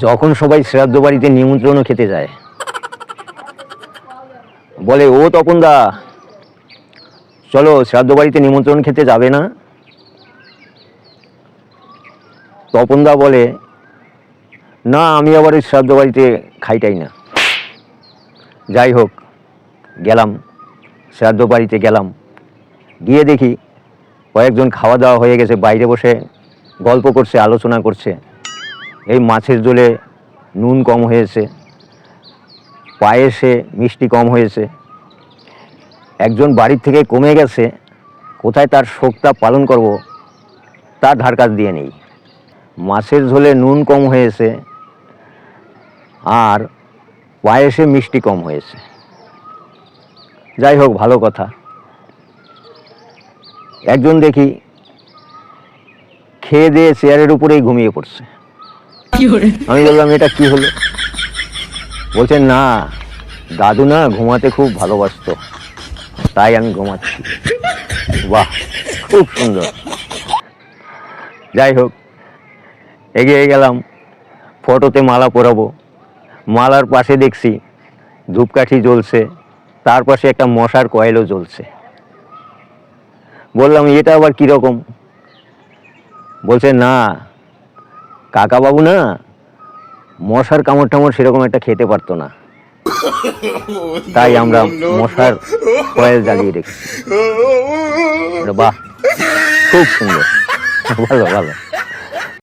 যখন সবাই শ্রাদ্ধ বাড়িতে নিমন্ত্রণও খেতে যায়, বলে ও তপনদা চলো শ্রাদ্ধ বাড়িতে নিমন্ত্রণ খেতে যাবে না? তপনদা বলে না, আমি আবার ওই শ্রাদ্ধ বাড়িতে খাইটাই না। যাই হোক, গেলাম শ্রাদ্ধ বাড়িতে, গেলাম গিয়ে দেখি কয়েকজন খাওয়া দাওয়া হয়ে গেছে, বাইরে বসে গল্প করছে, আলোচনা করছে। এই মাছের ঝোলে নুন কম হয়েছে, পায়েসে মিষ্টি কম হয়েছে। একজন বাড়ির থেকে কমে গেছে, কোথায় তার শোকটা পালন করব তার ধার কাছ দিয়ে নেই। মাছের ঝোলে নুন কম হয়েছে আর পায়েসে মিষ্টি কম হয়েছে। যাই হোক, ভালো কথা। একজন দেখি খেয়ে দিয়ে চেয়ারের উপরেই ঘুমিয়ে পড়ছে। আমি বললাম এটা কি হলো? বলছে না, দাদু না ঘুমাতে খুব ভালোবাসতো, তাই আমি ঘুমাচ্ছি। বাহ, খুব সুন্দর। যাই হোক, এগিয়ে গেলাম, ফটোতে মালা পরাবো। মালার পাশে দেখছি ধূপকাঠি জ্বলছে, তার পাশে একটা মশার কয়েলও জ্বলছে। বললাম এটা আবার কিরকম? বলছে না, কাকা বাবু না মশার কামড় টামড় সেরকম একটা খেতে পারতো না, তাই আমরা মশার কয়েল জ্বালিয়ে রেখেছি। বাহ, খুব সুন্দর, ভালো ভালো।